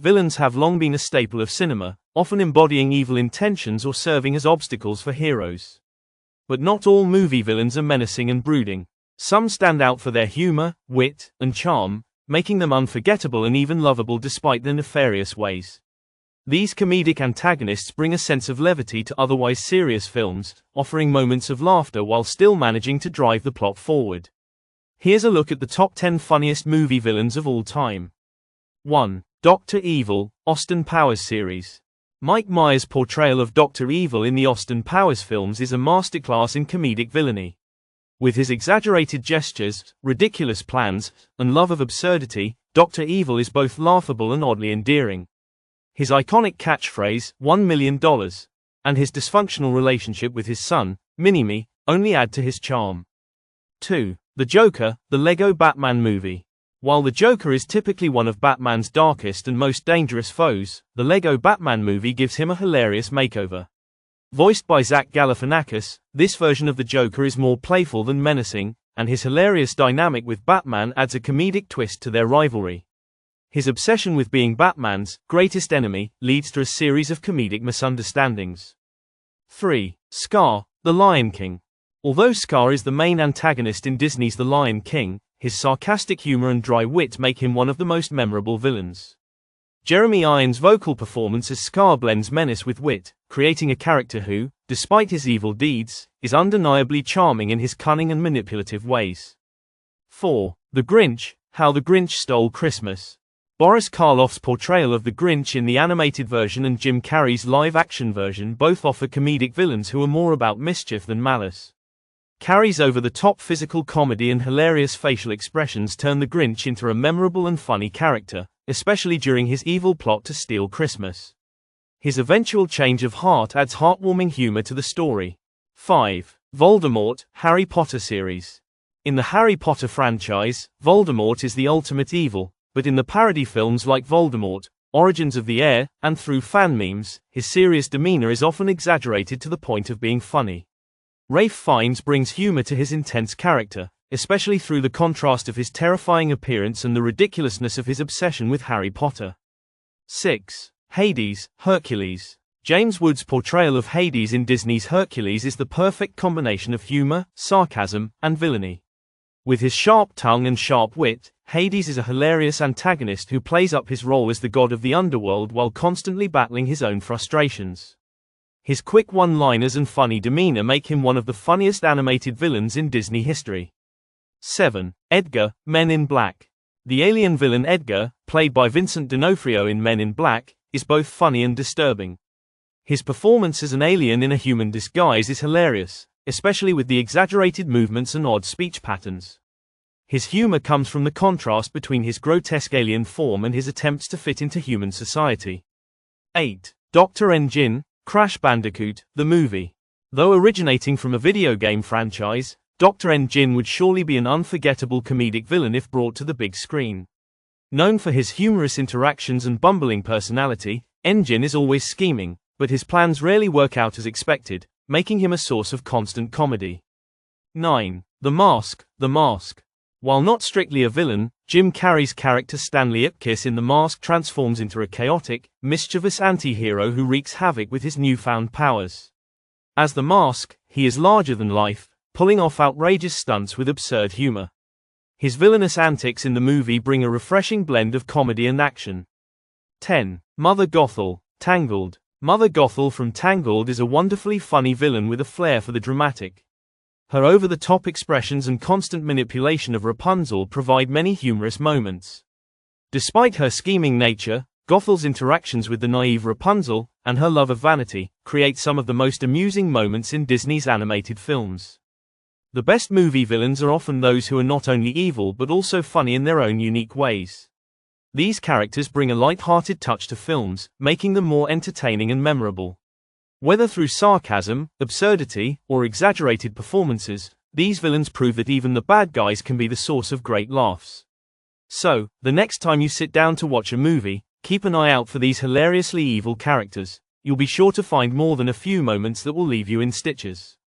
villains have long been a staple of cinema, often embodying evil intentions or serving as obstacles for heroes. But not all movie villains are menacing and brooding. Some stand out for their humor, wit, and charm, making them unforgettable and even lovable despite their nefarious ways. These comedic antagonists bring a sense of levity to otherwise serious films, offering moments of laughter while still managing to drive the plot forward. Here's a look at the top 10 funniest movie villains of all time. 1. Dr. Evil, Austin Powers series. Mike Myers' portrayal of Dr. Evil in the Austin Powers films is a masterclass in comedic villainy. With his exaggerated gestures, ridiculous plans, and love of absurdity, Dr. Evil is both laughable and oddly endearing. His iconic catchphrase, $1 million, and his dysfunctional relationship with his son, Mini-Me, only add to his charm. 2. The Joker, the Lego Batman movie. While the Joker is typically one of Batman's darkest and most dangerous foes, the Lego Batman movie gives him a hilarious makeover. Voiced by Zach Galifianakis, this version of the Joker is more playful than menacing, and his hilarious dynamic with Batman adds a comedic twist to their rivalry. His obsession with being Batman's greatest enemy leads to a series of comedic misunderstandings. 3. Scar, the Lion King. Although Scar is the main antagonist in Disney's The Lion King, his sarcastic humor and dry wit make him one of the most memorable villains. Jeremy Irons' vocal performance as Scar blends menace with wit, creating a character who, despite his evil deeds, is undeniably charming in his cunning and manipulative ways. 4. The Grinch, How the Grinch Stole Christmas. Boris Karloff's portrayal of the Grinch in the animated version and Jim Carrey's live-action version both offer comedic villains who are more about mischief than malice. Carrey's over-the-top physical comedy and hilarious facial expressions turn the Grinch into a memorable and funny character, especially during his evil plot to steal Christmas. His eventual change of heart adds heartwarming humor to the story. 5. Voldemort, Harry Potter series. In the Harry Potter franchise, Voldemort is the ultimate evil, but in the parody films like Voldemort, Origins of the Heir, and through fan memes, his serious demeanor is often exaggerated to the point of being funny. Ralph Fiennes brings humor to his intense character, especially through the contrast of his terrifying appearance and the ridiculousness of his obsession with Harry Potter. 6. Hades, Hercules. James Woods' portrayal of Hades in Disney's Hercules is the perfect combination of humor, sarcasm, and villainy. With his sharp tongue and sharp wit, Hades is a hilarious antagonist who plays up his role as the god of the underworld while constantly battling his own frustrations. His quick one-liners and funny demeanor make him one of the funniest animated villains in Disney history. 7. Edgar, Men in Black. The alien villain Edgar, played by Vincent D'Onofrio in Men in Black, is both funny and disturbing. His performance as an alien in a human disguise is hilarious, especially with the exaggerated movements and odd speech patterns. His humor comes from the contrast between his grotesque alien form and his attempts to fit into human society. 8. Dr. N. Gin, Crash Bandicoot, the movie. Though originating from a video game franchise, Dr. N. Gin would surely be an unforgettable comedic villain if brought to the big screen. Known for his humorous interactions and bumbling personality, N. Gin is always scheming, but his plans rarely work out as expected, making him a source of constant comedy. 9. The Mask, The Mask. While not strictly a villain, Jim Carrey's character Stanley Ipkiss in The Mask transforms into a chaotic, mischievous anti-hero who wreaks havoc with his newfound powers. As The Mask, he is larger than life, pulling off outrageous stunts with absurd humor. His villainous antics in the movie bring a refreshing blend of comedy and action. 10. Mother Gothel, Tangled. Mother Gothel from Tangled is a wonderfully funny villain with a flair for the dramatic. Her over-the-top expressions and constant manipulation of Rapunzel provide many humorous moments. Despite her scheming nature, Gothel's interactions with the naive Rapunzel, and her love of vanity, create some of the most amusing moments in Disney's animated films. The best movie villains are often those who are not only evil but also funny in their own unique ways. These characters bring a light-hearted touch to films, making them more entertaining and memorable. Whether through sarcasm, absurdity, or exaggerated performances, these villains prove that even the bad guys can be the source of great laughs. So, the next time you sit down to watch a movie, keep an eye out for these hilariously evil characters. You'll be sure to find more than a few moments that will leave you in stitches.